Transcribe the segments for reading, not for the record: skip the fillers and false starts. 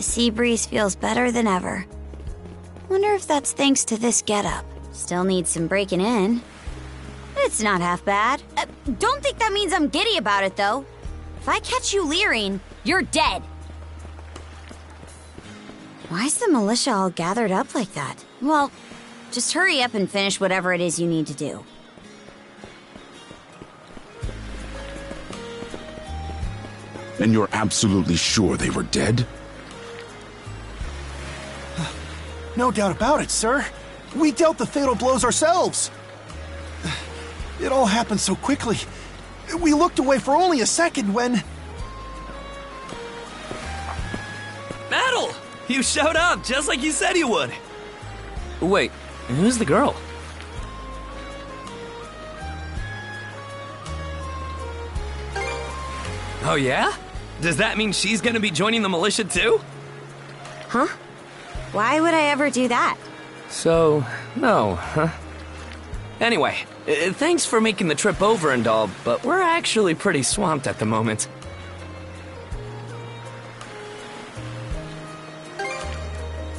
sea breeze feels better than ever. Wonder if that's thanks to this getup. Still needs some breaking in. It's not half bad. Don't think that means I'm giddy about it, though. If I catch you leering, you're dead. Why's the militia all gathered up like that? Well, just hurry up and finish whatever it is you need to do. And you're absolutely sure they were dead? No doubt about it, sir. We dealt the fatal blows ourselves. It all happened so quickly. We looked away for only a second when... Battle! You showed up just like you said you would. Wait, who's the girl? Oh yeah? Does that mean she's gonna be joining the militia too? Huh? Why would I ever do that? So, no, huh? Anyway, thanks for making the trip over and all, but we're actually pretty swamped at the moment.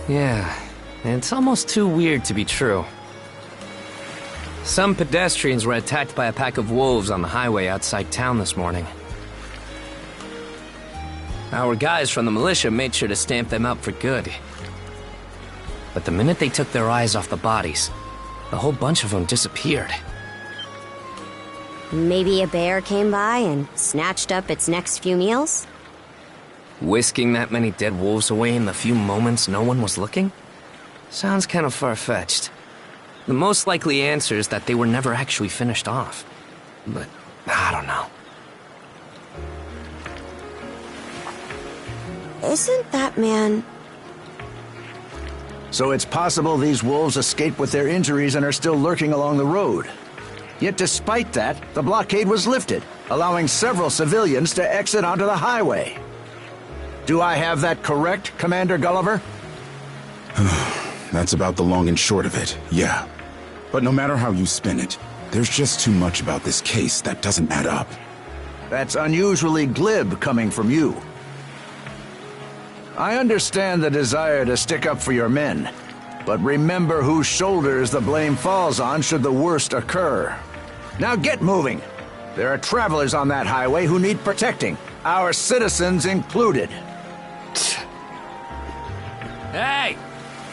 Yeah, it's almost too weird to be true. Some pedestrians were attacked by a pack of wolves on the highway outside town this morning. Our guys from the militia made sure to stamp them out for good. But the minute they took their eyes off the bodies, the whole bunch of them disappeared. Maybe a bear came by and snatched up its next few meals? Whisking that many dead wolves away in the few moments no one was looking? Sounds kind of far-fetched. The most likely answer is that they were never actually finished off. But, I don't know. Isn't that man... So it's possible these wolves escaped with their injuries and are still lurking along the road. Yet despite that, the blockade was lifted, allowing several civilians to exit onto the highway. Do I have that correct, Commander Gulliver? That's about the long and short of it, yeah. But no matter how you spin it, there's just too much about this case that doesn't add up. That's unusually glib coming from you. I understand the desire to stick up for your men, but remember whose shoulders the blame falls on should the worst occur. Now get moving. There are travelers on that highway who need protecting, our citizens included. Hey!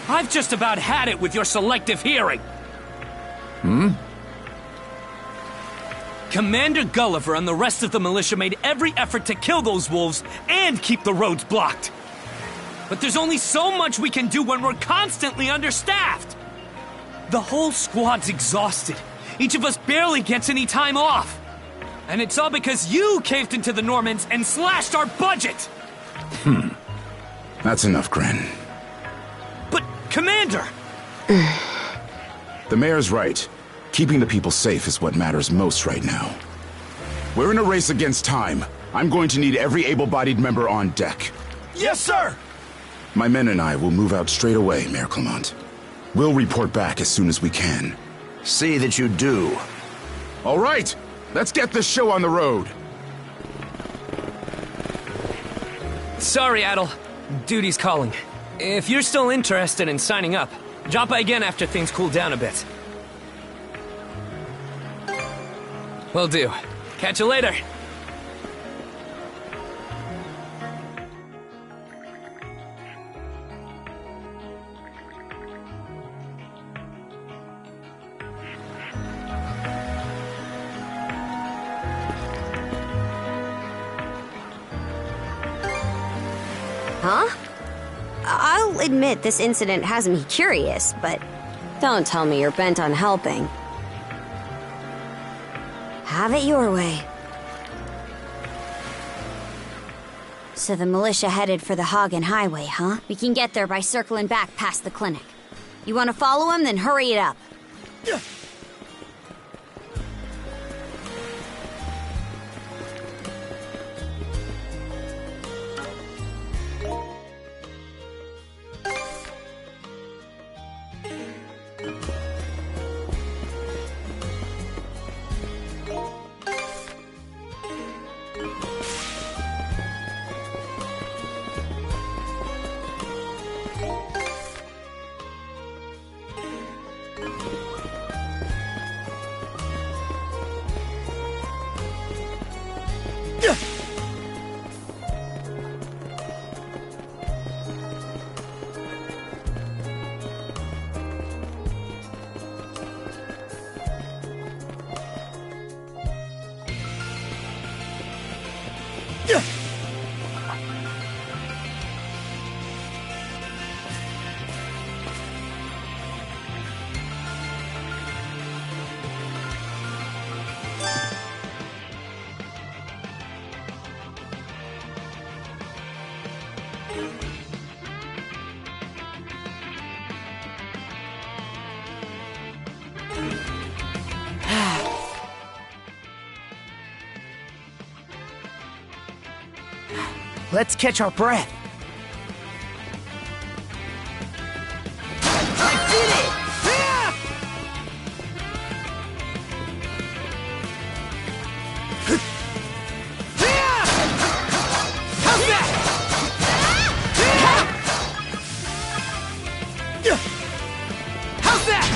I've just about had it with your selective hearing. Commander Gulliver and the rest of the militia made every effort to kill those wolves and keep the roads blocked. But there's only so much we can do when we're constantly understaffed. The whole squad's exhausted. Each of us barely gets any time off. And it's all because you caved into the Normans and slashed our budget! That's enough, Gren. But, Commander! The mayor's right. Keeping the people safe is what matters most right now. We're in a race against time. I'm going to need every able-bodied member on deck. Yes, sir! My men and I will move out straight away, Mayor Clement. We'll report back as soon as we can. See that you do. All right! Let's get this show on the road! Sorry, Adel. Duty's calling. If you're still interested in signing up, drop by again after things cool down a bit. Will do. Catch you later. Huh? I'll admit this incident has me curious, but don't tell me you're bent on helping. Have it your way. So the militia headed for the Hagen Highway, huh? We can get there by circling back past the clinic. You want to follow him? Then hurry it up. Let's catch our breath. I did it! How's that? How's that? How's that?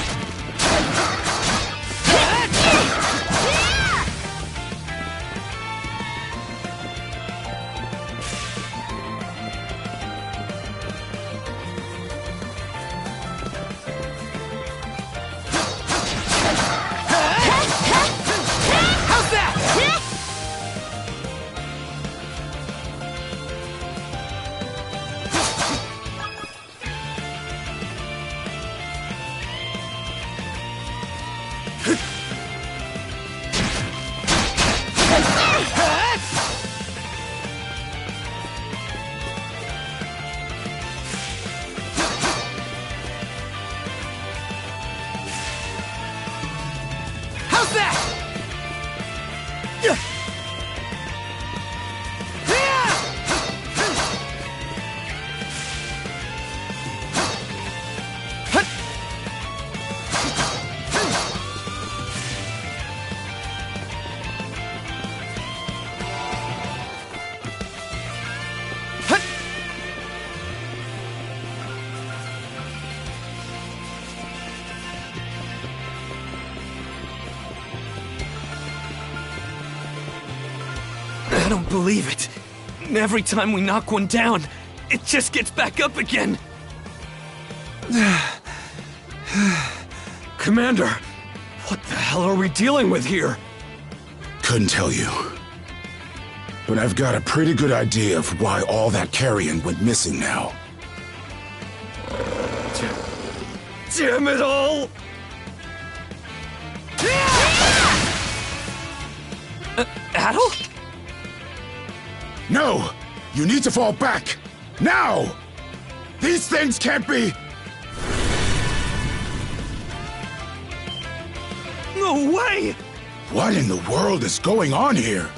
How's that? I don't believe it. Every time we knock one down, it just gets back up again. Commander, what the hell are we dealing with here? Couldn't tell you. But I've got a pretty good idea of why all that carrion went missing now. Damn it all! Adel? No! You need to fall back! Now! These things can't be... No way! What in the world is going on here?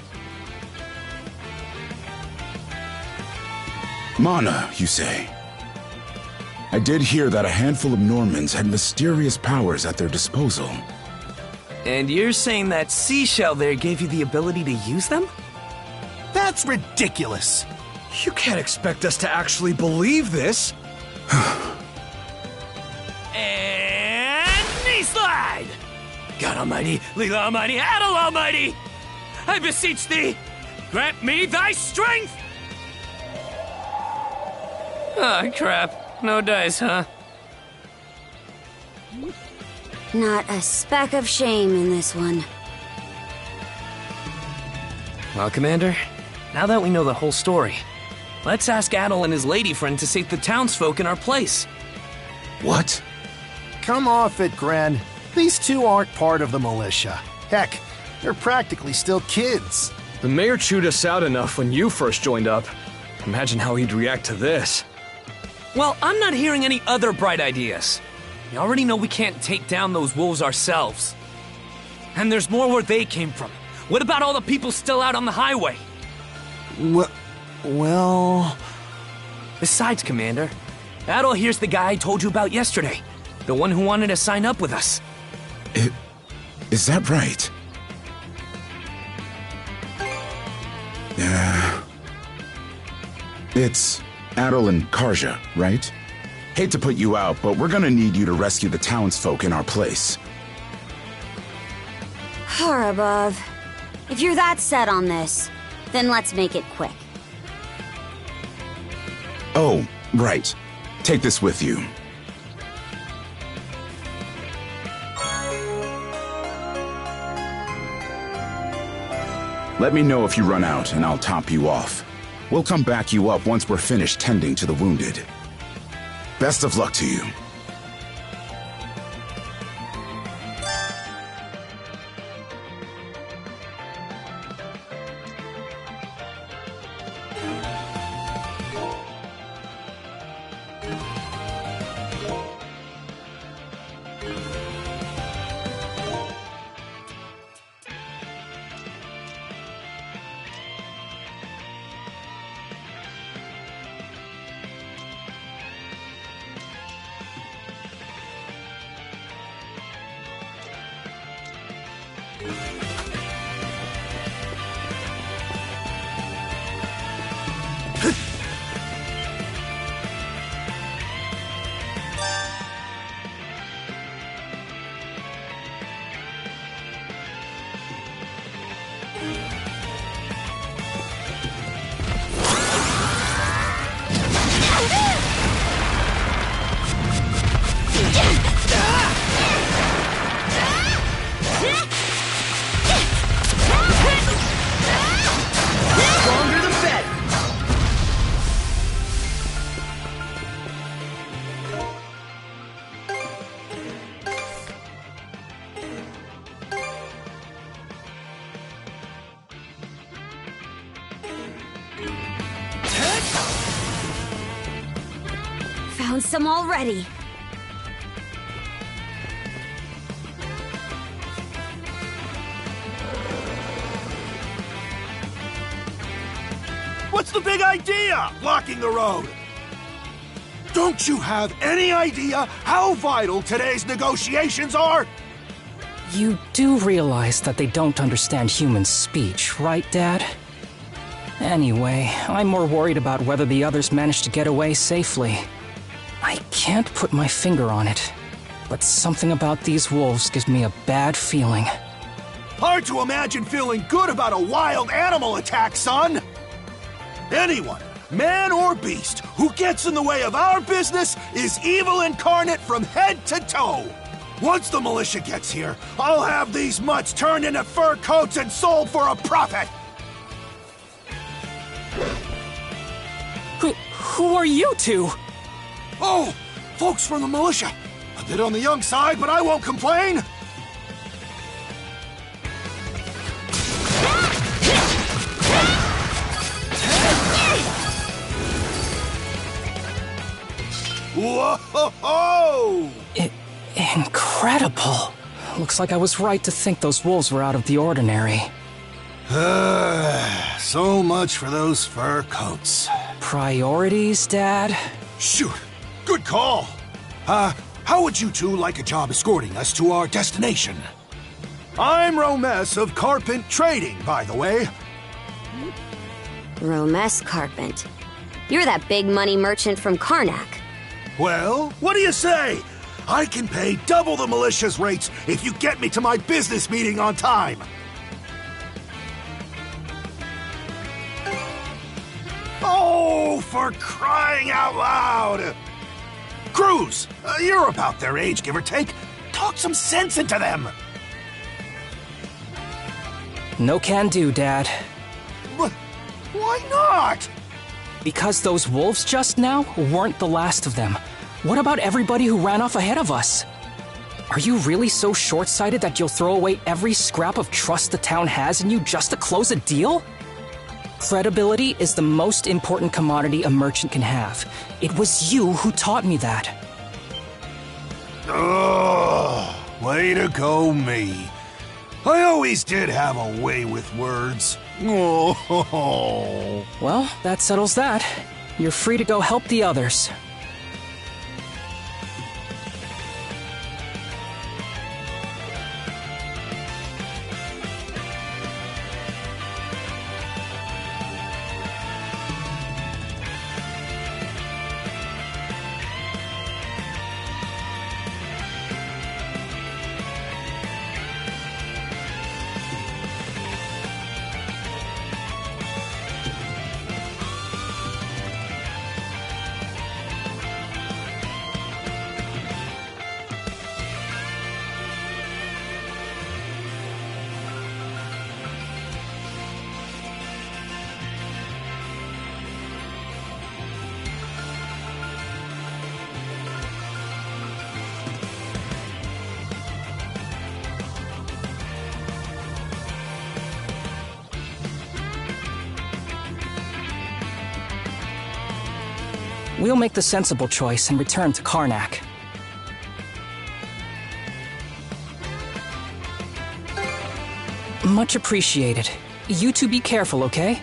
Mana, you say? I did hear that a handful of Normans had mysterious powers at their disposal. And you're saying that seashell there gave you the ability to use them? That's ridiculous. You can't expect us to actually believe this. And knee slide! God Almighty, Leela Almighty, Adel Almighty! I beseech thee, grant me thy strength! Ah, crap. No dice, huh? Not a speck of shame in this one. Well, Commander, now that we know the whole story, let's ask Adel and his lady friend to save the townsfolk in our place. What? Come off it, Gren. These two aren't part of the militia. Heck, they're practically still kids. The mayor chewed us out enough when you first joined up. Imagine how he'd react to this. Well, I'm not hearing any other bright ideas. We already know we can't take down those wolves ourselves. And there's more where they came from. What about all the people still out on the highway? Well... Besides, Commander, Adel here's the guy I told you about yesterday. The one who wanted to sign up with us. Is that right? It's Adel and Karja, right? Hate to put you out, but we're gonna need you to rescue the townsfolk in our place. Far above. If you're that set on this, then let's make it quick. Oh, right. Take this with you. Let me know if you run out, and I'll top you off. We'll come back you up once we're finished tending to the wounded. Best of luck to you. Found some already. What's the big idea, blocking the road? Don't you have any idea how vital today's negotiations are? You do realize that they don't understand human speech, right, Dad? Anyway, I'm more worried about whether the others managed to get away safely. I can't put my finger on it, but something about these wolves gives me a bad feeling. Hard to imagine feeling good about a wild animal attack, son! Anyone, man or beast, who gets in the way of our business is evil incarnate from head to toe! Once the militia gets here, I'll have these mutts turned into fur coats and sold for a profit! Who are you two? Oh, folks from the militia. A bit on the young side, but I won't complain. Whoa! Incredible. Looks like I was right to think those wolves were out of the ordinary. So much for those fur coats. Priorities, Dad? Shoot, good call. How would you two like a job escorting us to our destination? I'm Romes of Carpent Trading, by the way. Romes Carpent. You're that big money merchant from Karnak. Well, what do you say? I can pay double the militia's rates if you get me to my business meeting on time. Oh, for crying out loud! Cruz, you're about their age, give or take. Talk some sense into them. No can do, Dad. Why not? Because those wolves just now weren't the last of them. What about everybody who ran off ahead of us? Are you really so short-sighted that you'll throw away every scrap of trust the town has in you just to close a deal? Credibility is the most important commodity a merchant can have. It was you who taught me that. Ugh, way to go, me. I always did have a way with words. Oh. Well, that settles that. You're free to go help the others. We'll make the sensible choice and return to Karnak. Much appreciated. You two be careful, okay?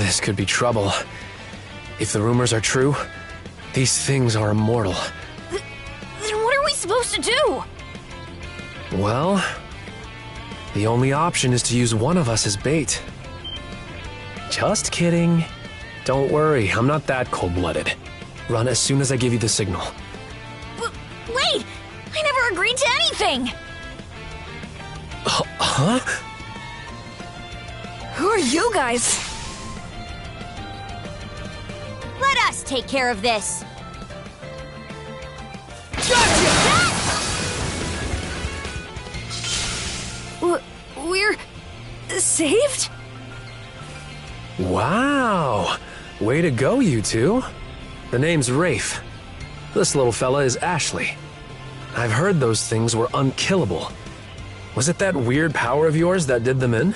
This could be trouble. If the rumors are true, these things are immortal. Then what are we supposed to do? Well, the only option is to use one of us as bait. Just kidding. Don't worry, I'm not that cold-blooded. Run as soon as I give you the signal. Wait! I never agreed to anything! Huh? Who are you guys? Let us take care of this! We're... saved? Wow! Way to go, you two. The name's Rafe. This little fella is Ashley. I've heard those things were unkillable. Was it that weird power of yours that did them in?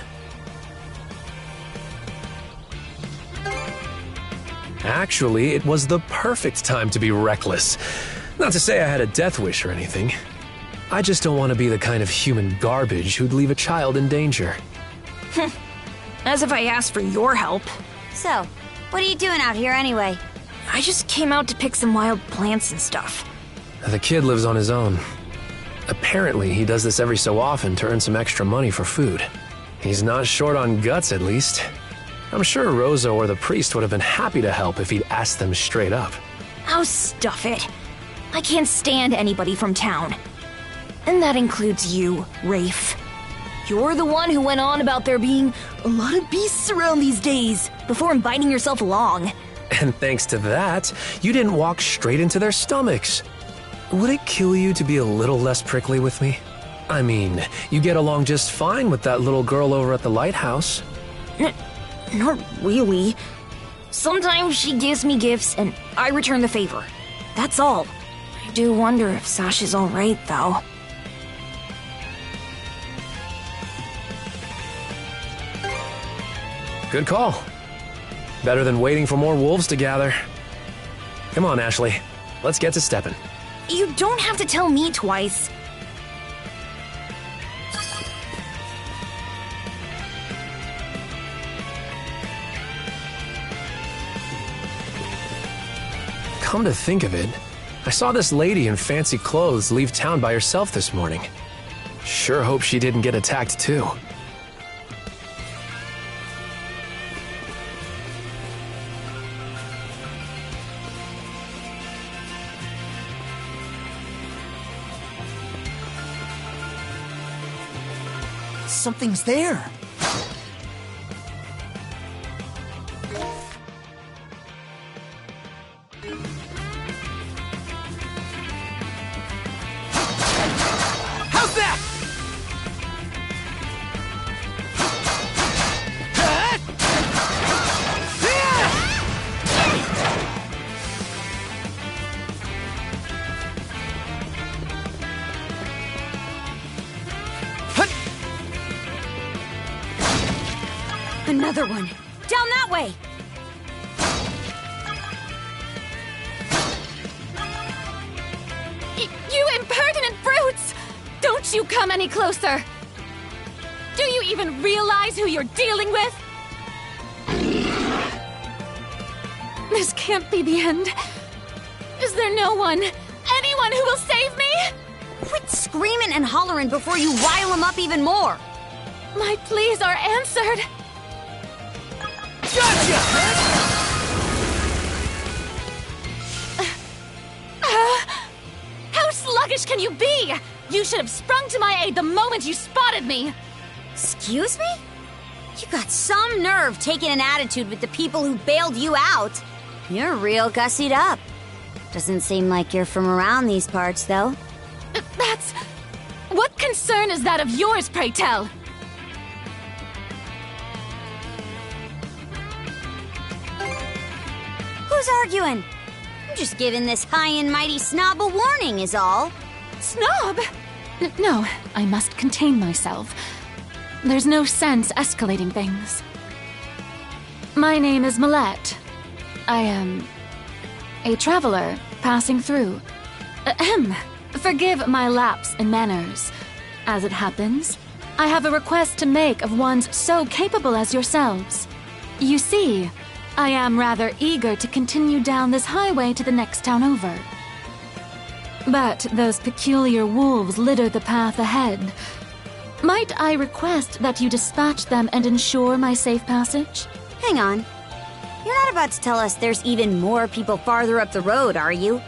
Actually, it was the perfect time to be reckless. Not to say I had a death wish or anything. I just don't want to be the kind of human garbage who'd leave a child in danger. As if I asked for your help. So, what are you doing out here anyway? I just came out to pick some wild plants and stuff. The kid lives on his own. Apparently, he does this every so often to earn some extra money for food. He's not short on guts, at least. I'm sure Rosa or the priest would have been happy to help if he'd asked them straight up. Oh, stuff it. I can't stand anybody from town. And that includes you, Rafe. You're the one who went on about there being a lot of beasts around these days, before inviting yourself along. And thanks to that, you didn't walk straight into their stomachs. Would it kill you to be a little less prickly with me? I mean, you get along just fine with that little girl over at the lighthouse. Not really. Sometimes she gives me gifts and I return the favor. That's all. I do wonder if Sasha's alright, though. Good call. Better than waiting for more wolves to gather. Come on, Ashley. Let's get to stepping. You don't have to tell me twice. Come to think of it, I saw this lady in fancy clothes leave town by herself this morning. Sure hope she didn't get attacked too. Something's there. How's that? Another one! Down that way! You impertinent brutes! Don't you come any closer! Do you even realize who you're dealing with? This can't be the end. Is there no one, anyone who will save me? Quit screaming and hollering before you rile them up even more! My pleas are answered. Gotcha! How sluggish can you be? You should have sprung to my aid the moment you spotted me. Excuse me? You got some nerve taking an attitude with the people who bailed you out. You're real gussied up. Doesn't seem like you're from around these parts, though. That's... What concern is that of yours, pray tell? Who's arguing? I'm just giving this high and mighty snob a warning, is all. Snob? No, I must contain myself. There's no sense escalating things. My name is Millette. I am a traveler passing through. Ahem. Forgive my lapse in manners. As it happens, I have a request to make of ones so capable as yourselves. You see, I am rather eager to continue down this highway to the next town over. But those peculiar wolves litter the path ahead. Might I request that you dispatch them and ensure my safe passage? Hang on. You're not about to tell us there's even more people farther up the road, are you?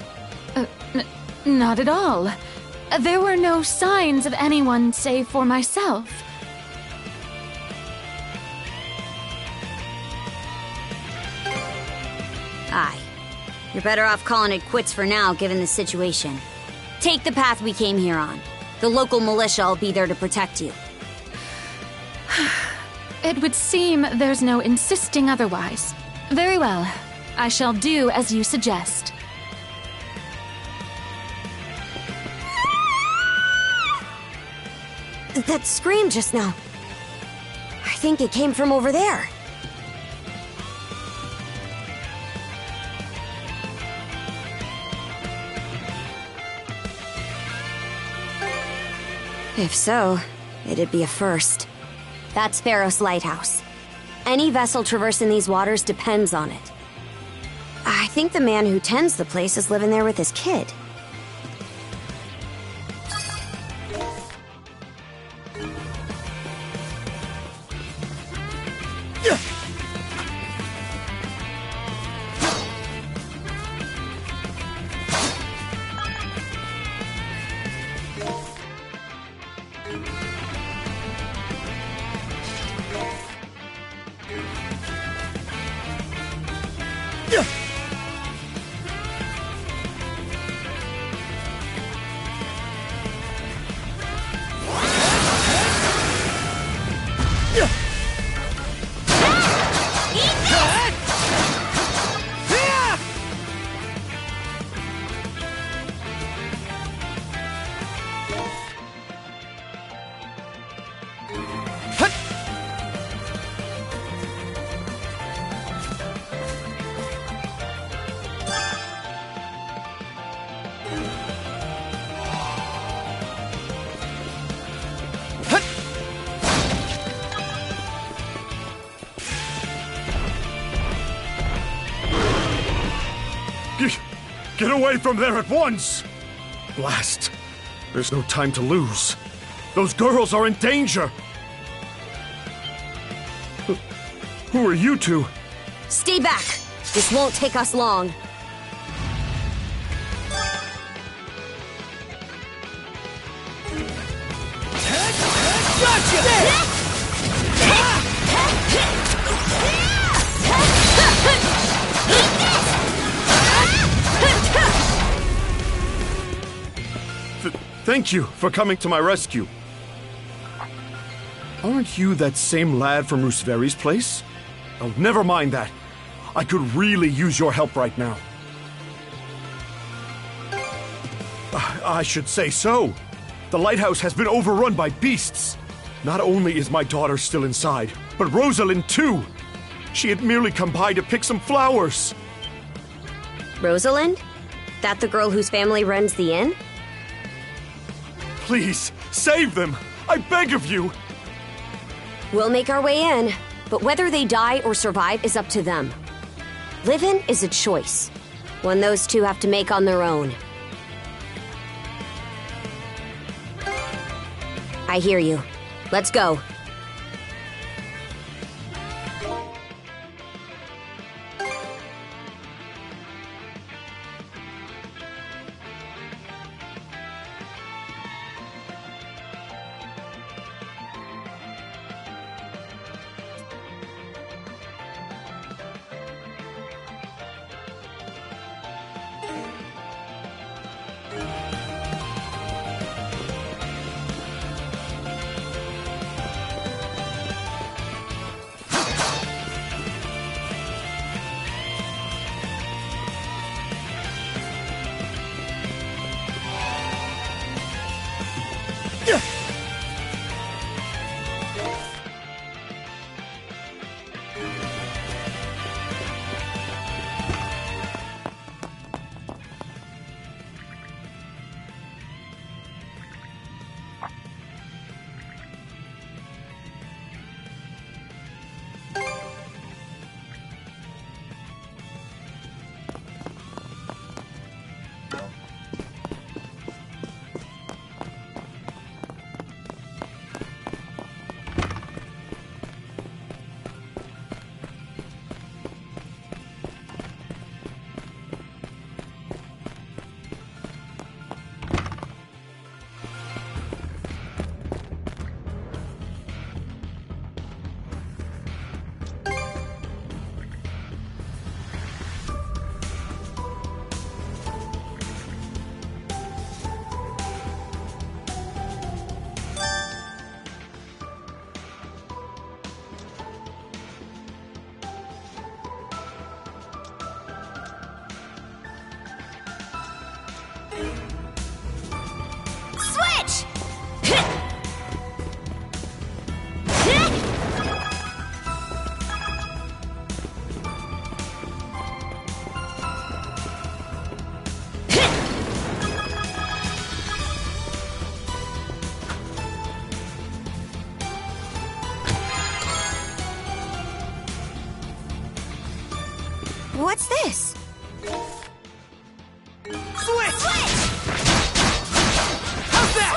Not at all. There were no signs of anyone save for myself. Aye. You're better off calling it quits for now, given the situation. Take the path we came here on. The local militia will be there to protect you. It would seem there's no insisting otherwise. Very well. I shall do as you suggest. That scream just now. I think it came from over there. If so, it'd be a first. That's Pharos Lighthouse. Any vessel traversing these waters depends on it. I think the man who tends the place is living there with his kid. Get away from there at once! Blast. There's no time to lose. Those girls are in danger! Who are you two? Stay back! This won't take us long. Thank you for coming to my rescue. Aren't you that same lad from Rooseveri's place? Oh, never mind that. I could really use your help right now. I should say so. The lighthouse has been overrun by beasts. Not only is my daughter still inside, but Rosalind too. She had merely come by to pick some flowers. Rosalind? That the girl whose family runs the inn? Please, save them! I beg of you! We'll make our way in, but whether they die or survive is up to them. Living is a choice, one those two have to make on their own. I hear you. Let's go. Switch! How's that?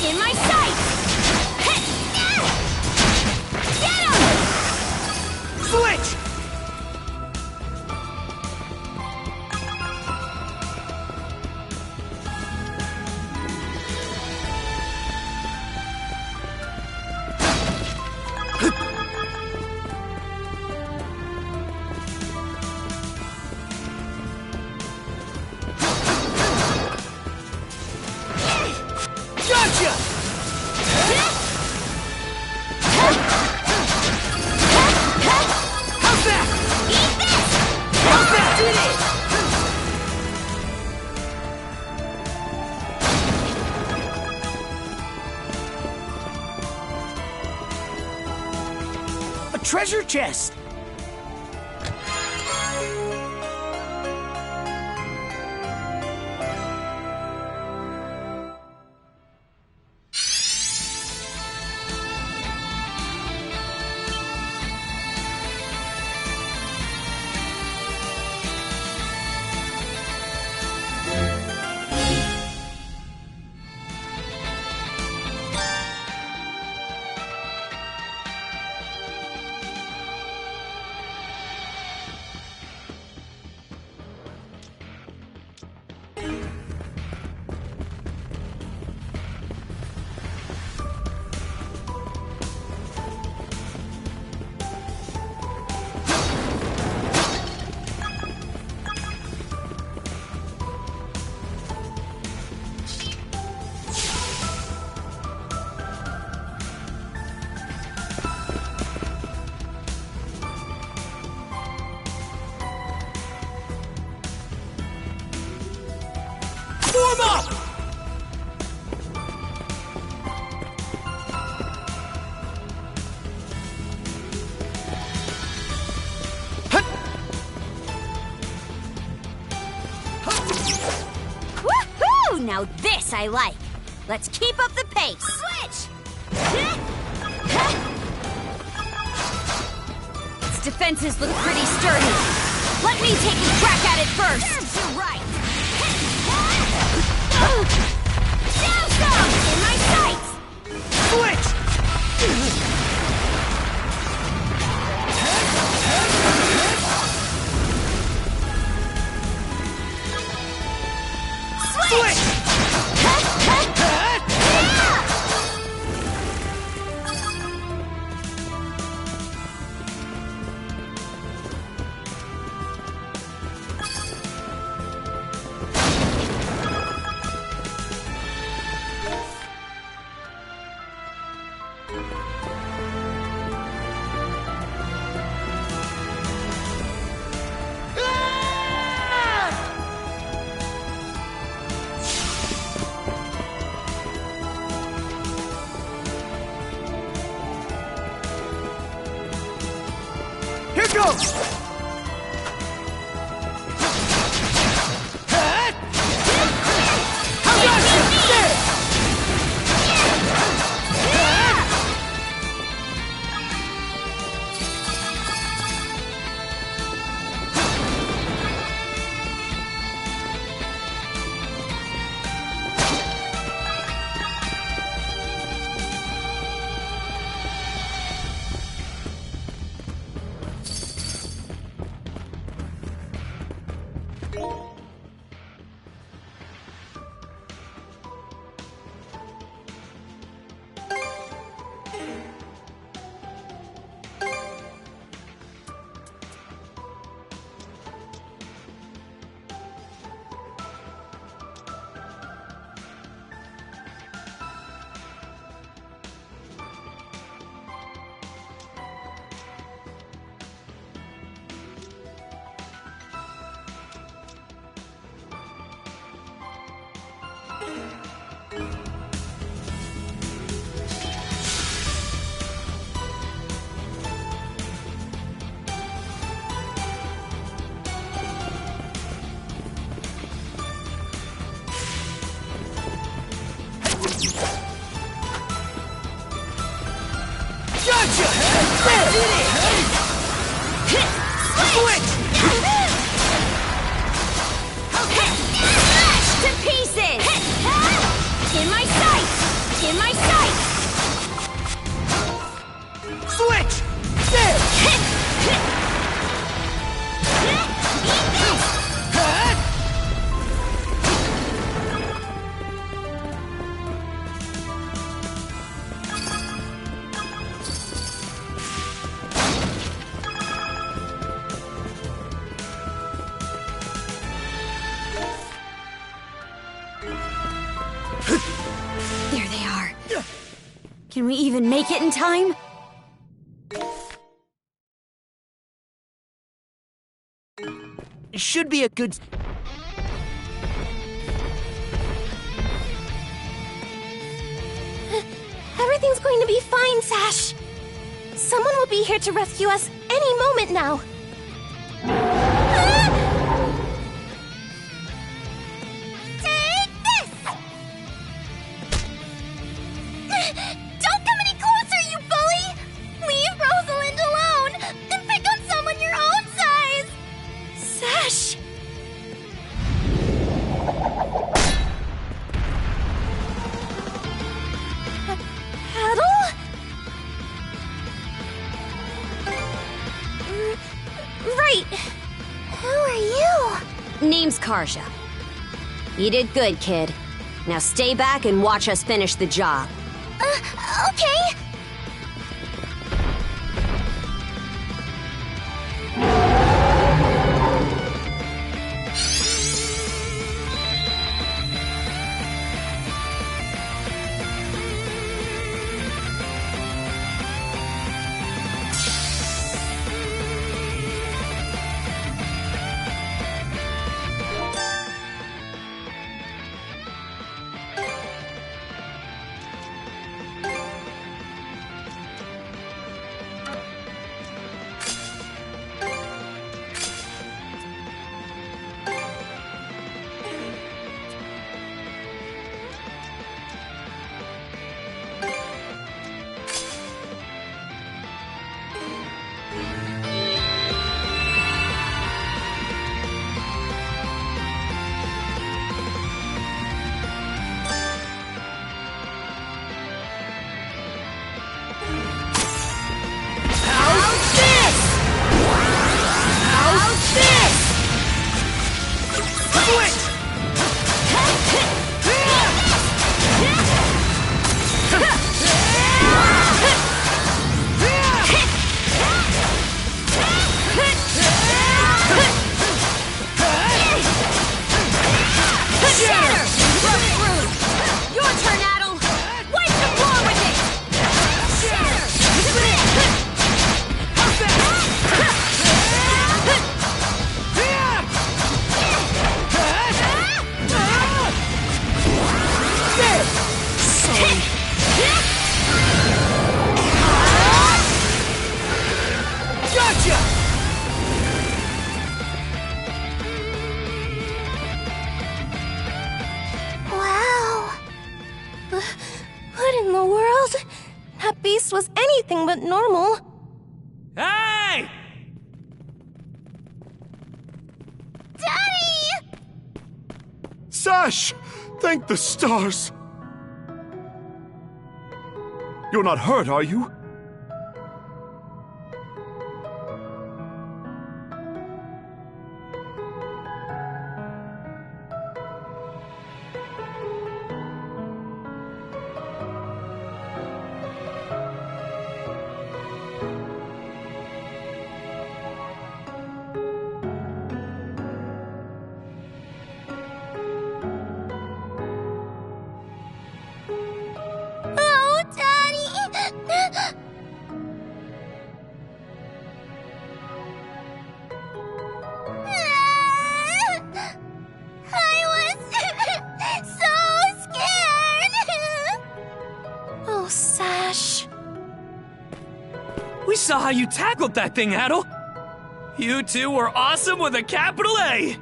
In my sight! Get him! Switch! Gotcha! How's that? Eat this! How's that? Did it! A treasure chest! Form up! Woohoo! Now this I like. Let's keep up the pace. Switch! Its defenses look pretty sturdy. Let me take a crack at it first. Serves you right. Down some! In my sights! Switch! Switch! Here goes! Gotcha! There! Switch! Can we even make it in time? It should be a good... Everything's going to be fine, Sash. Someone will be here to rescue us any moment now. Take this! Don't come any closer, you bully! Leave Rosalind alone and pick on someone your own size! Sash! Paddle? Right. Who are you? Name's Karja. You did good, kid. Now stay back and watch us finish the job. Okay. Was anything but normal. Hey! Daddy! Sash! Thank the stars! You're not hurt, are you? We saw how you tackled that thing, Adel. You two were awesome with a capital A.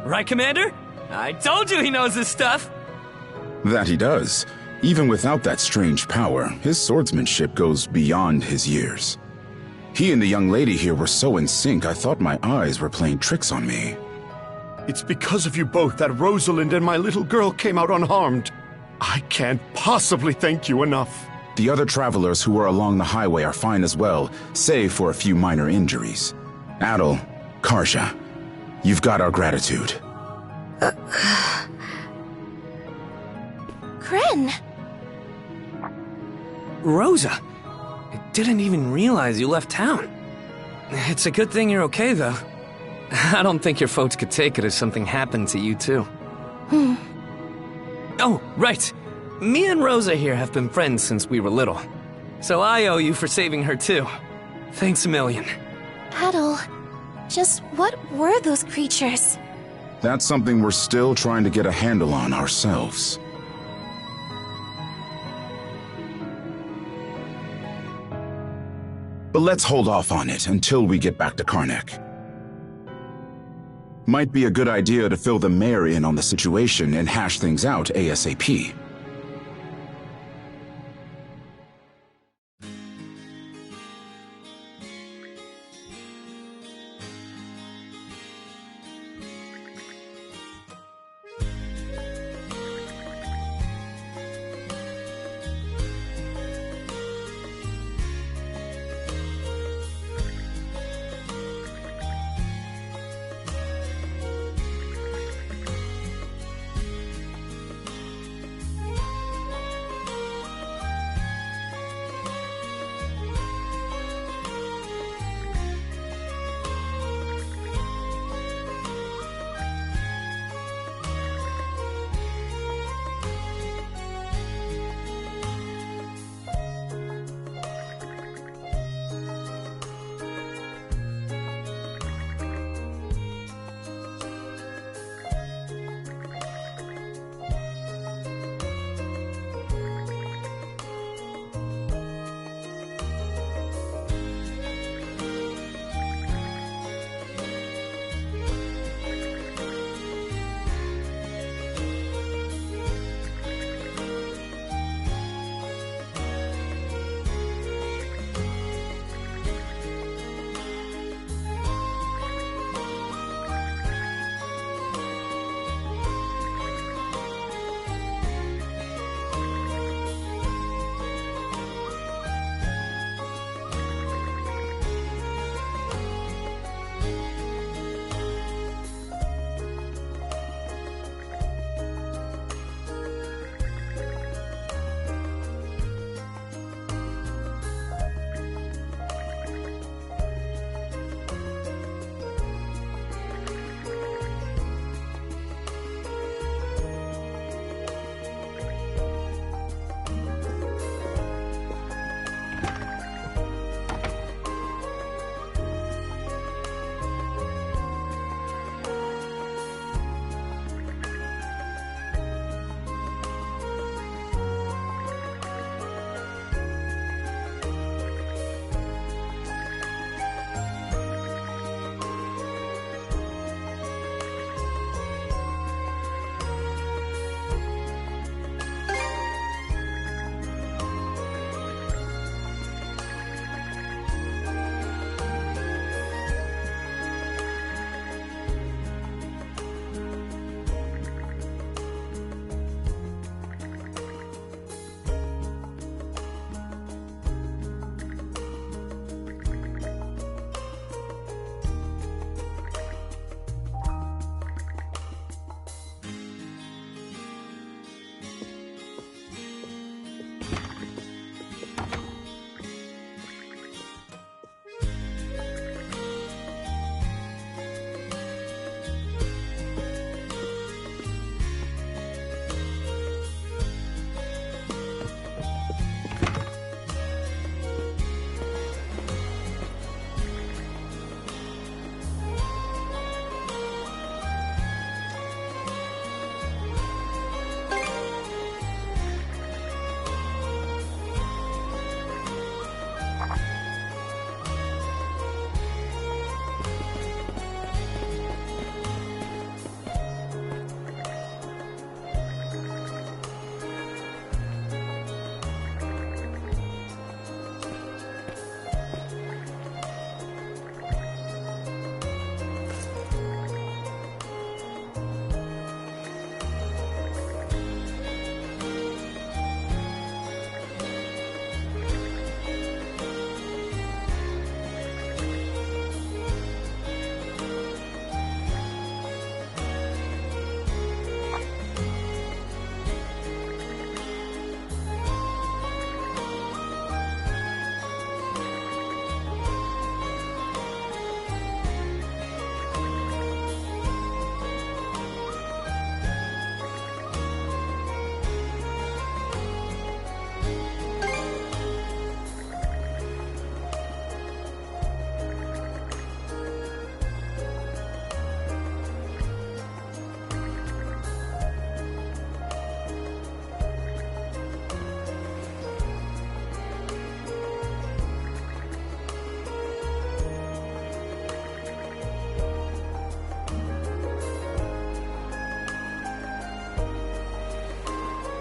Right, Commander? I told you he knows his stuff. That he does. Even without that strange power, his swordsmanship goes beyond his years. He and the young lady here were so in sync, I thought my eyes were playing tricks on me. It's because of you both that Rosalind and my little girl came out unharmed. I can't possibly thank you enough. The other travelers who were along the highway are fine as well, save for a few minor injuries. Adel, Karja, you've got our gratitude. Kren! Rosa! I didn't even realize you left town. It's a good thing you're okay, though. I don't think your folks could take it if something happened to you, too. Oh, right. Me and Rosa here have been friends since we were little. So I owe you for saving her too. Thanks a million. Petal, just what were those creatures? That's something we're still trying to get a handle on ourselves. But let's hold off on it until we get back to Karnak. Might be a good idea to fill the mayor in on the situation and hash things out ASAP.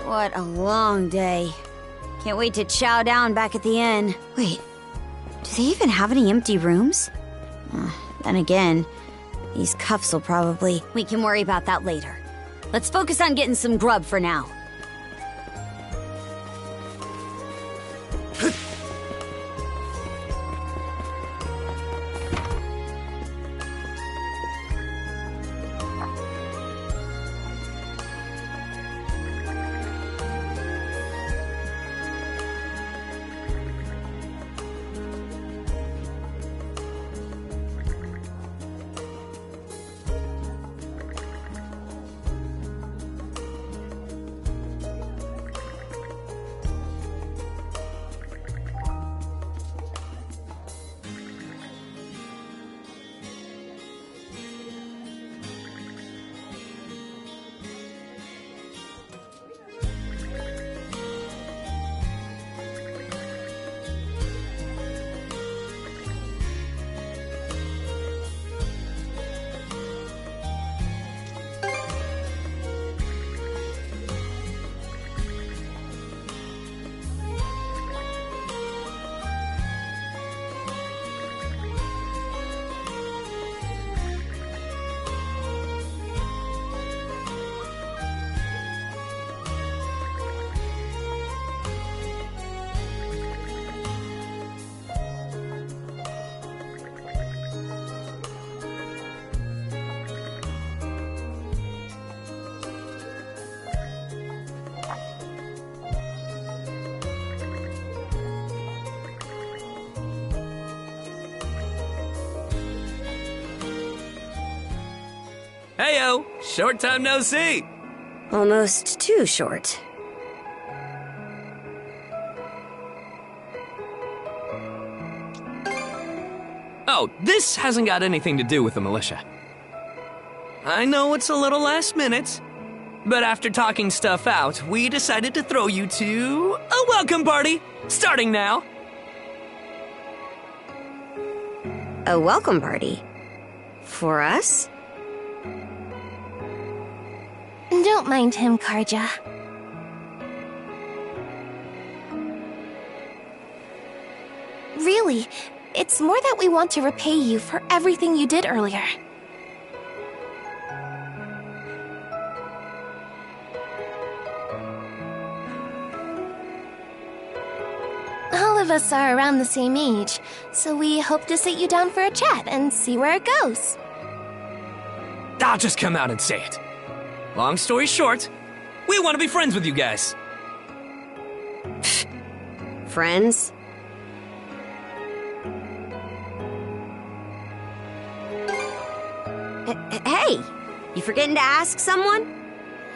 What a long day. Can't wait to chow down back at the inn. Wait, do they even have any empty rooms? Then again, these cuffs will probably... We can worry about that later. Let's focus on getting some grub for now. Heyo! Short time no see! Almost too short. Oh, this hasn't got anything to do with the militia. I know it's a little last minute, but after talking stuff out, we decided to throw you to a welcome party, starting now. A welcome party? For us? Don't mind him, Karja. Really, it's more that we want to repay you for everything you did earlier. All of us are around the same age, so we hope to sit you down for a chat and see where it goes. I'll just come out and say it. Long story short, we want to be friends with you guys. Friends? Hey, you forgetting to ask someone?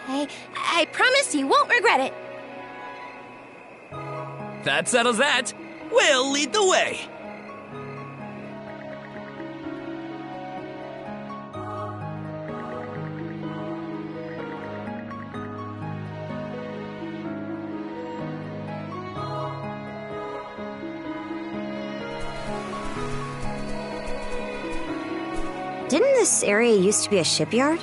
I promise you won't regret it. That settles that. We'll lead the way. Didn't this area used to be a shipyard?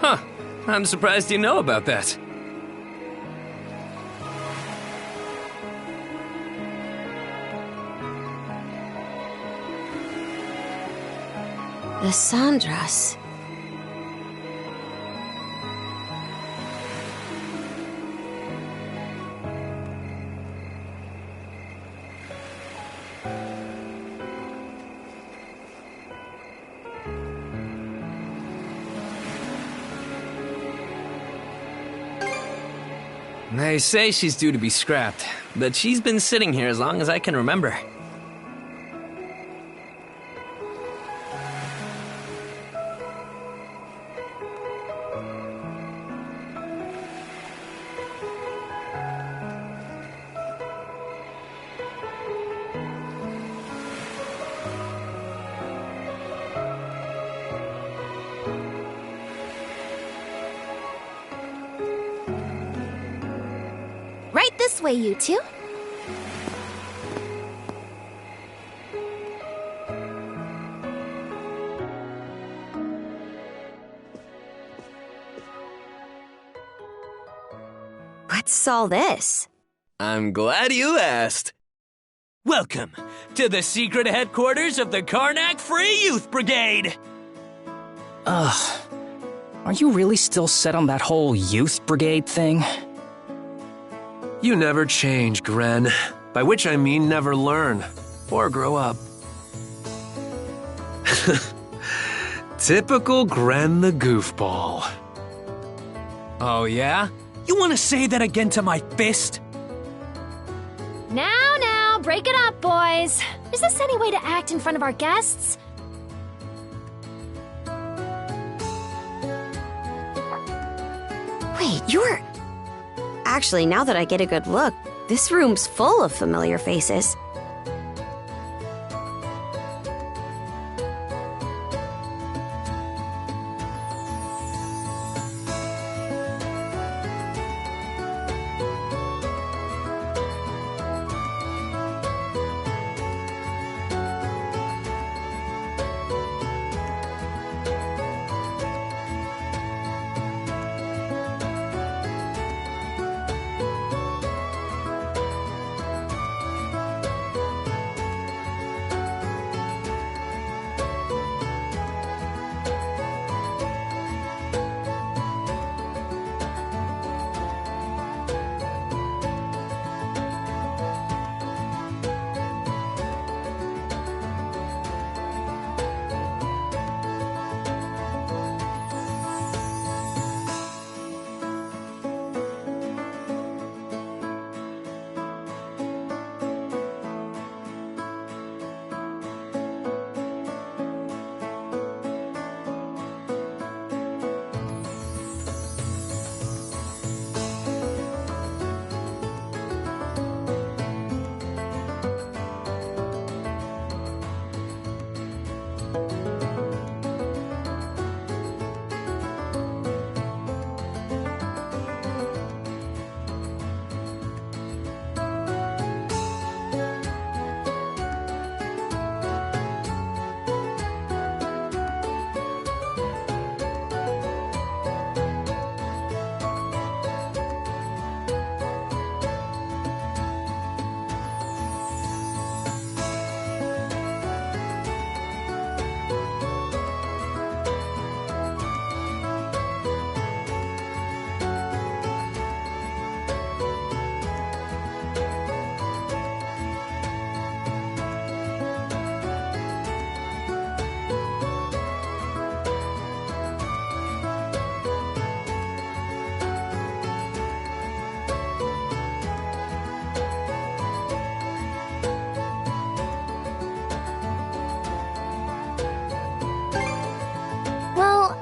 Huh. I'm surprised you know about that. The Sandras. They say she's due to be scrapped, but she's been sitting here as long as I can remember. Right this way, you two. What's all this? I'm glad you asked. Welcome to the secret headquarters of the Karnak Free Youth Brigade! Ugh. Are you really still set on that whole youth brigade thing? You never change, Gren. By which I mean never learn. Or grow up. Typical Gren the goofball. Oh yeah? You wanna say that again to my fist? Now, break it up, boys. Is this any way to act in front of our guests? Wait, you're... Actually, now that I get a good look, this room's full of familiar faces.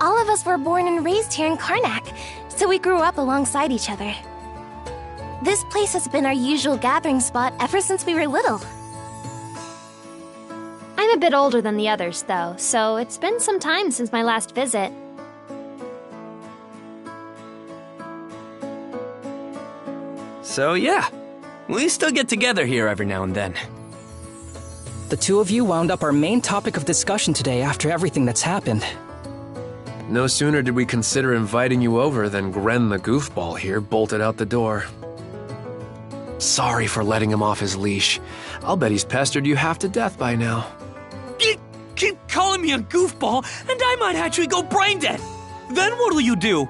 All of us were born and raised here in Karnak, so we grew up alongside each other. This place has been our usual gathering spot ever since we were little. I'm a bit older than the others, though, so it's been some time since my last visit. So yeah, we still get together here every now and then. The two of you wound up our main topic of discussion today after everything that's happened. No sooner did we consider inviting you over than Gren the goofball here bolted out the door. Sorry for letting him off his leash. I'll bet he's pestered you half to death by now. You keep calling me a goofball, and I might actually go brain dead. Then what'll you do?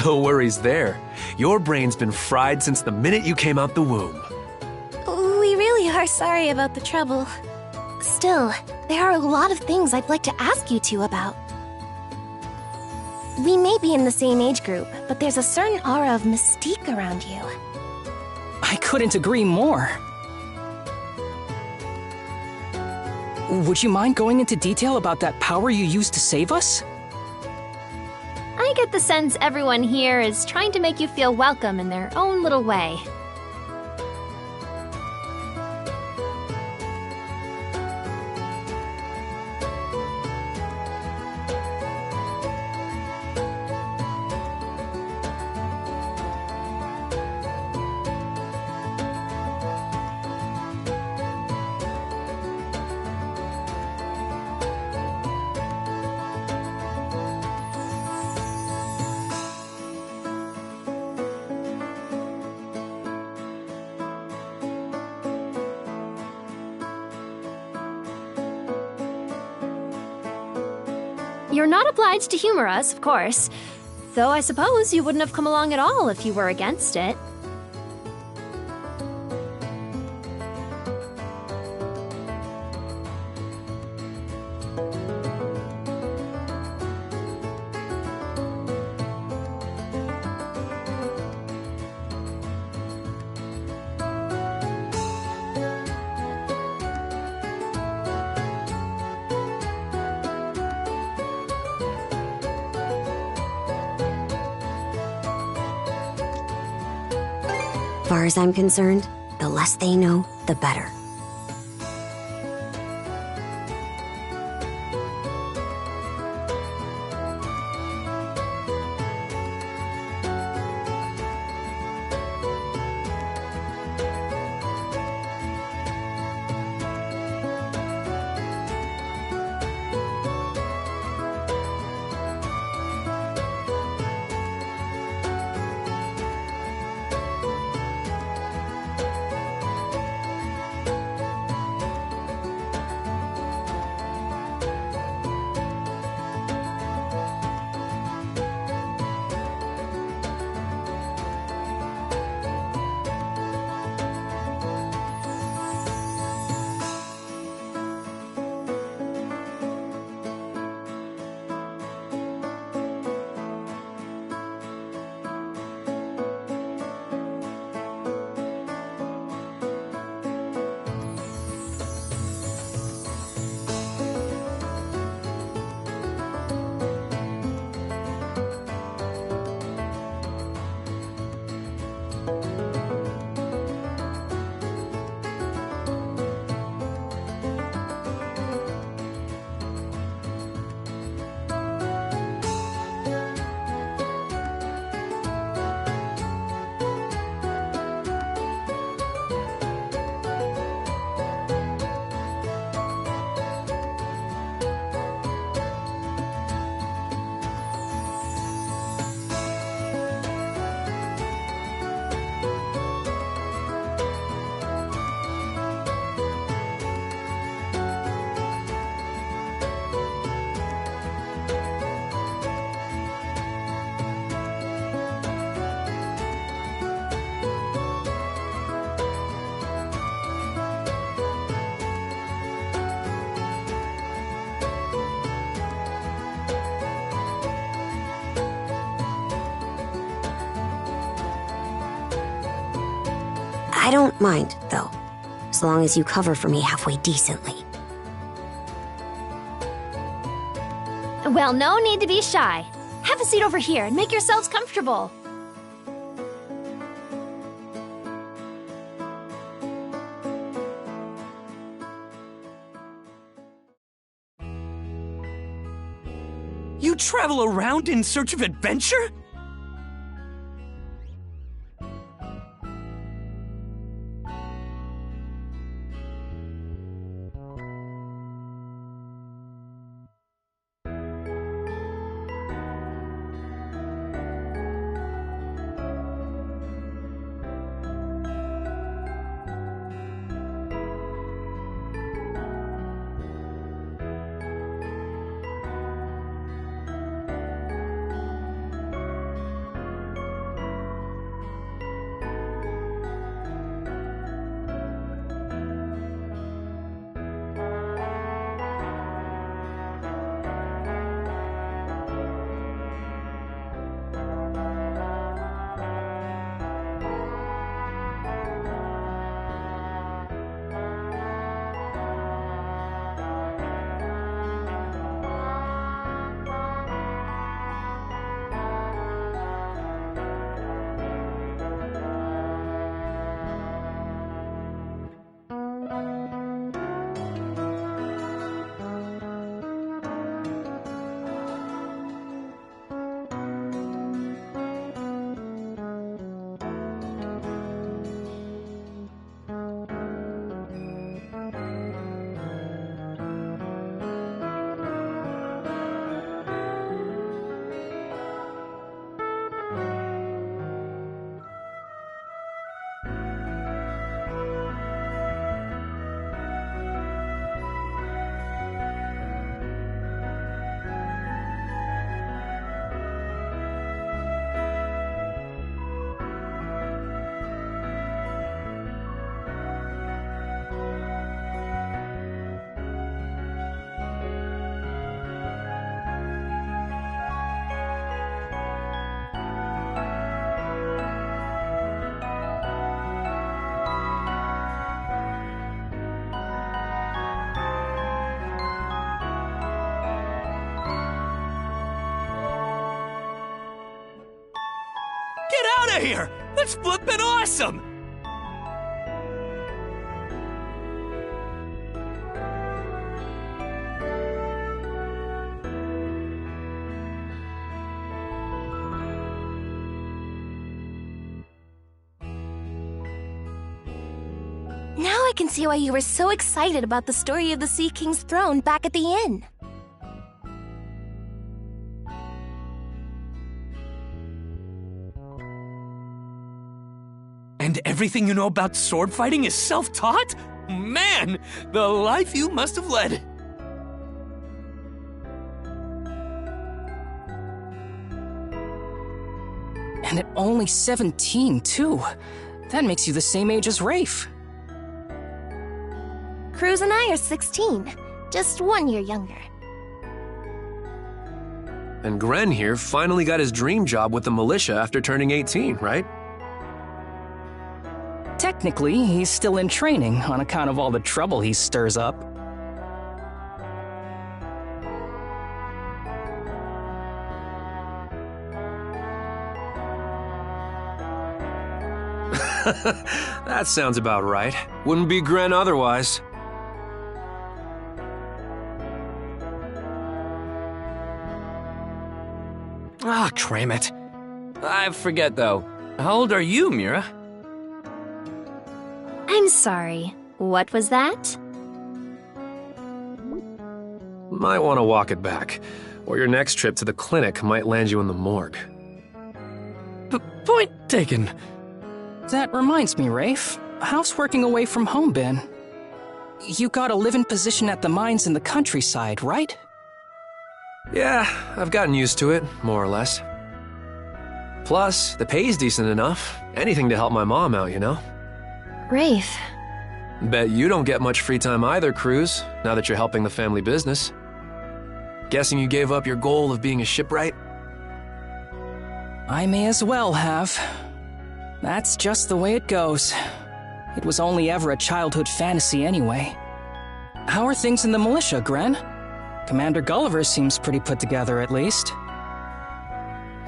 No worries there. Your brain's been fried since the minute you came out the womb. We really are sorry about the trouble. Still, there are a lot of things I'd like to ask you two about. We may be in the same age group, but there's a certain aura of mystique around you. I couldn't agree more. Would you mind going into detail about that power you used to save us? I get the sense everyone here is trying to make you feel welcome in their own little way. You're not obliged to humor us, of course. Though I suppose you wouldn't have come along at all if you were against it. Far as I'm concerned, the less they know, the better. I don't mind, though, as long as you cover for me halfway decently. Well, no need to be shy. Have a seat over here and make yourselves comfortable. You travel around in search of adventure? out of here! That's flippin' awesome! Now I can see why you were so excited about the story of the Sea King's throne back at the inn. And everything you know about sword fighting is self-taught? Man, the life you must have led. And at only 17, too. That makes you the same age as Rafe. Cruz and I are 16, just 1 year younger. And Gren here finally got his dream job with the militia after turning 18, right? Technically, he's still in training on account of all the trouble he stirs up. That sounds about right. Wouldn't be Gren otherwise. Ah, cram it. I forget, though. How old are you, Mira? I'm sorry. What was that? Might want to walk it back, or your next trip to the clinic might land you in the morgue. Point taken. That reminds me, Rafe. How's working away from home been? You got a live-in position at the mines in the countryside, right? Yeah, I've gotten used to it, more or less. Plus, the pay's decent enough. Anything to help my mom out, you know? Rafe. Bet you don't get much free time either, Cruz, now that you're helping the family business. Guessing you gave up your goal of being a shipwright? I may as well have. That's just the way it goes. It was only ever a childhood fantasy anyway. How are things in the militia, Gren? Commander Gulliver seems pretty put together, at least.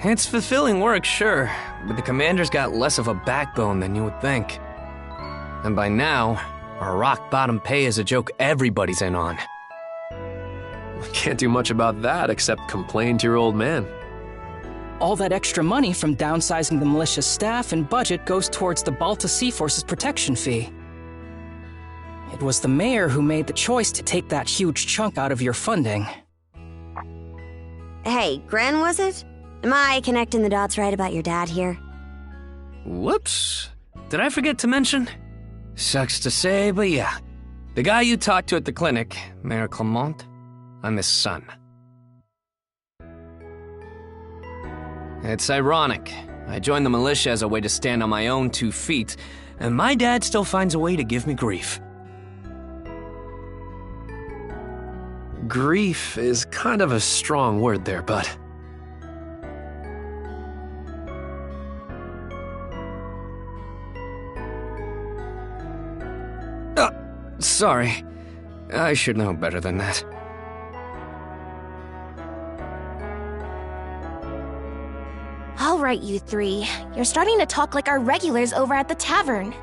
It's fulfilling work, sure, but the commander's got less of a backbone than you would think. And by now, our rock-bottom pay is a joke everybody's in on. Can't do much about that except complain to your old man. All that extra money from downsizing the militia's staff and budget goes towards the Balta Sea Force's protection fee. It was the mayor who made the choice to take that huge chunk out of your funding. Hey, Gren, was it? Am I connecting the dots right about your dad here? Whoops. Did I forget to mention? Sucks to say, but yeah. The guy you talked to at the clinic, Mayor Clement, I'm his son. It's ironic. I joined the militia as a way to stand on my own 2 feet, and my dad still finds a way to give me grief. Grief is kind of a strong word there, bud. Sorry. I should know better than that. All right, you three. You're starting to talk like our regulars over at the tavern.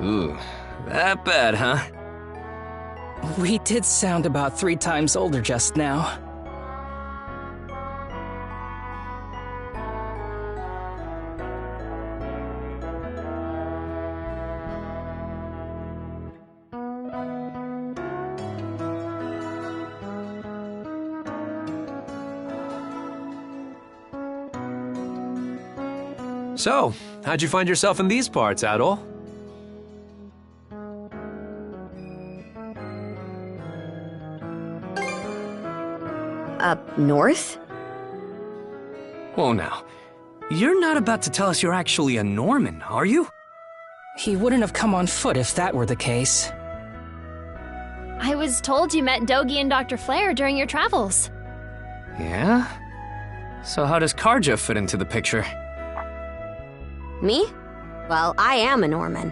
Ooh, that bad, huh? We did sound about 3 times older just now. So, how'd you find yourself in these parts, Adol? Up north? Whoa now. You're not about to tell us you're actually a Norman, are you? He wouldn't have come on foot if that were the case. I was told you met Dogi and Dr. Flair during your travels. Yeah? So how does Karja fit into the picture? Me? Well, I am a Norman.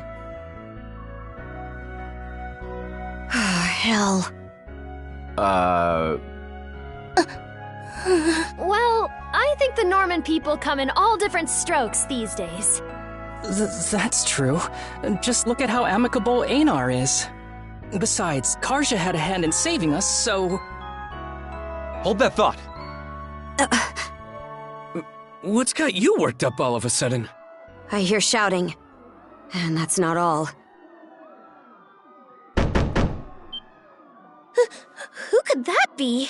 Hell. Well, I I think the Norman people come in all different strokes these days. That's true. Just look at how amicable Einar is. Besides, Karja had a hand in saving us, so... Hold that thought. What's got you worked up all of a sudden? I hear shouting. And that's not all. Who could that be?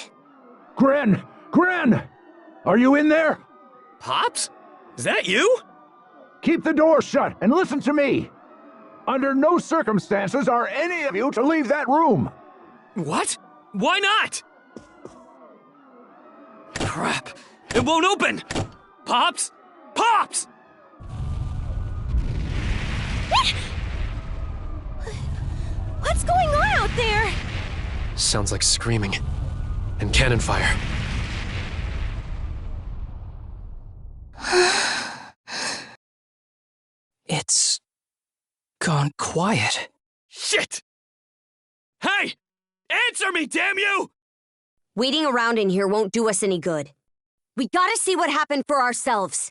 Gren! Gren! Are you in there? Pops? Is that you? Keep the door shut and listen to me. Under no circumstances are any of you to leave that room. What? Why not? Crap. It won't open! Pops? Pops! What's going on out there? Sounds like screaming. And cannon fire. It's... gone quiet. Shit! Hey! Answer me, damn you! Waiting around in here won't do us any good. We gotta see what happened for ourselves.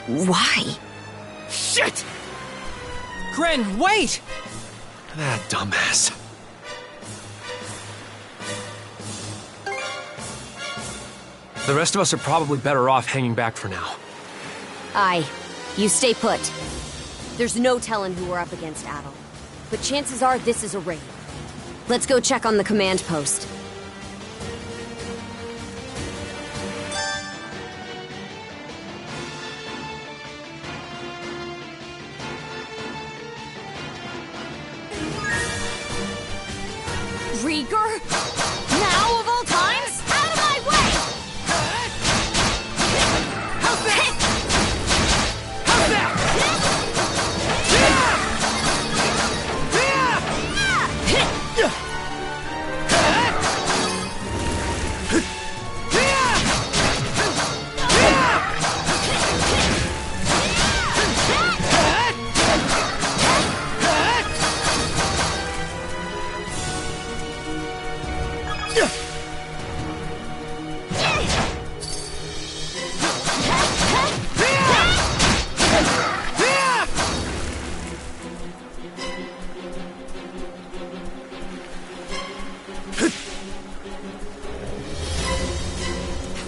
Why? Shit! Gren, wait! That dumbass. The rest of us are probably better off hanging back for now. Aye. You stay put. There's no telling who we're up against, Adel. But chances are this is a raid. Let's go check on the command post. Rieger? Now of all times? Out of my way! How's that? How's that?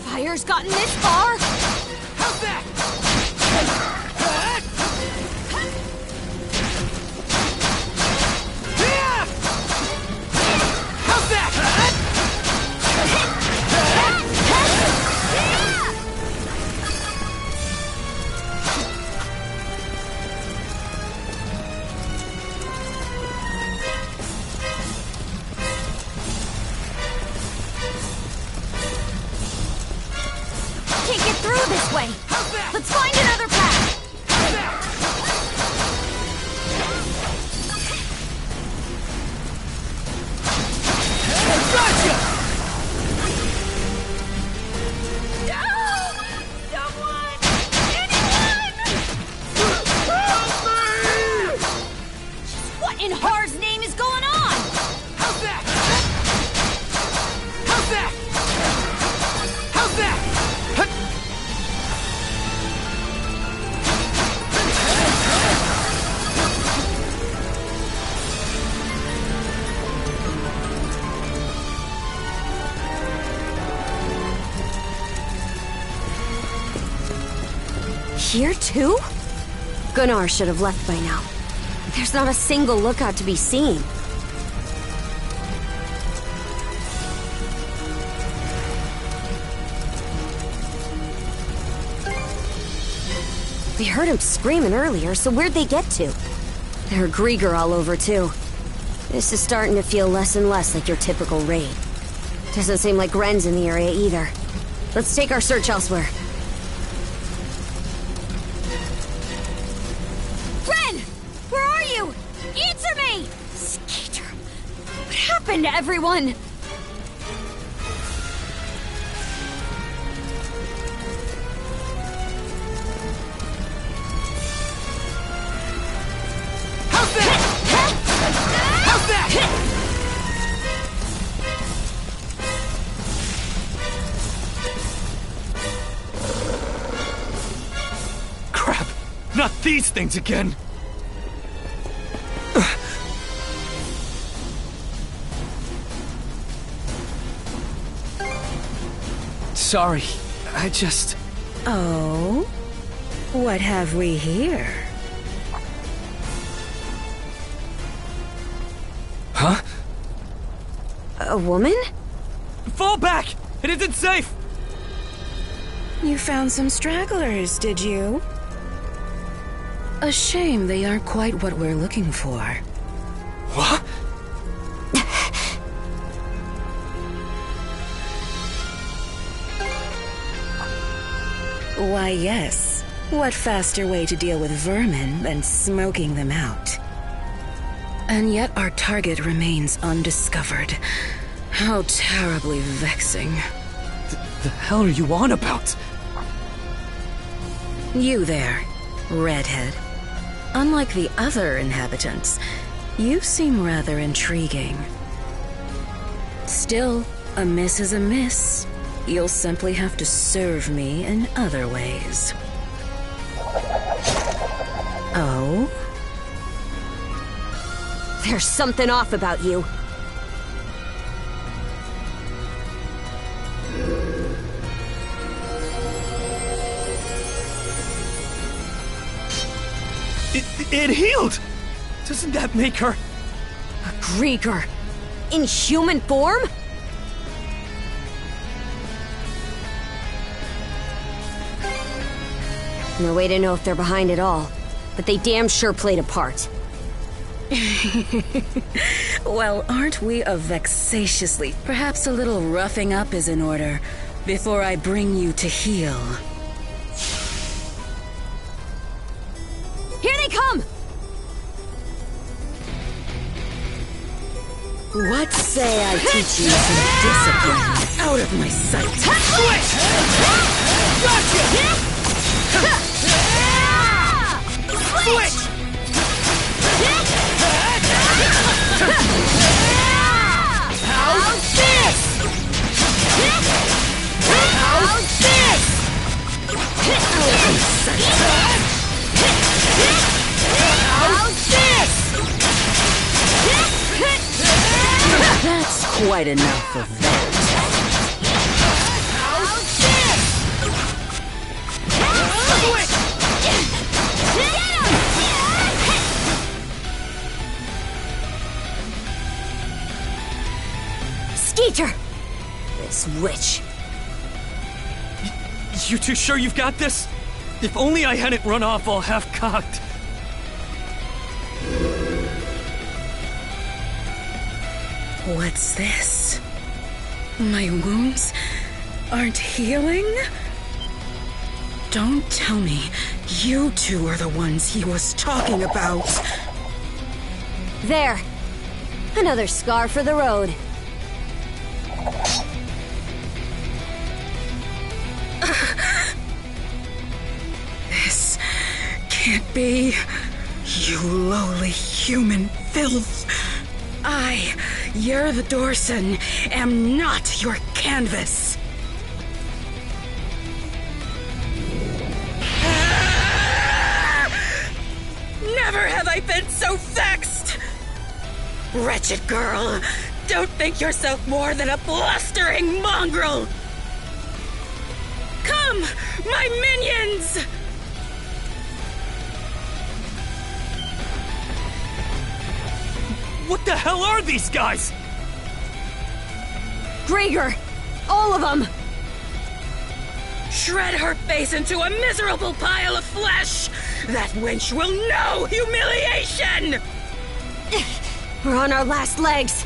Fire's gotten this far? How's that? How's that? Can't get through this way. Let's find another path. Gotcha! No! Someone! Anyone! Help me! What in Har's name is going on? How's that? How's that? How's that? Here too? Gunnar should have left by now. There's not a single lookout to be seen. We heard him screaming earlier, so where'd they get to? There are Grieger all over too. This is starting to feel less and less like your typical raid. Doesn't seem like Ren's in the area either. Let's take our search elsewhere. Ren! Where are you? Answer me! Skeeter, what happened to everyone? How's that? How's that? Crap! Not these things again! Sorry, I just... Oh? What have we here? Huh? A woman? Fall back! It isn't safe! You found some stragglers, did you? A shame they aren't quite what we're looking for. What? Why, yes. What faster way to deal with vermin than smoking them out? And yet our target remains undiscovered. How terribly vexing. The hell are you on about? You there, redhead. Unlike the other inhabitants, you seem rather intriguing. Still, a miss is a miss. You'll simply have to serve me in other ways. Oh? There's something off about you. It healed! Doesn't that make her... Grieger. In human form? No way to know if they're behind it all, but they damn sure played a part. Well, aren't we a vexatiously... Perhaps a little roughing up is in order, before I bring you to heel. Here they come! What say I teach you some discipline? Out of my sight. Switch! Gotcha! Switch! How's this? How's this? How's this? That's quite enough of that. How's this? Skeeter! This witch. You two sure you've got this? If only I hadn't run off all half-cocked. What's this? My wounds aren't healing? Don't tell me you two are the ones he was talking about. There. Another scar for the road. This can't be. You lowly human filth. I, you're the Dorson, am not your canvas. Never have I been so vexed! Wretched girl, don't think yourself more than a blustering mongrel! Come, my minions! What the hell are these guys? Grieger! All of them! Shred her face into a miserable pile of flesh! That wench will know humiliation! We're on our last legs.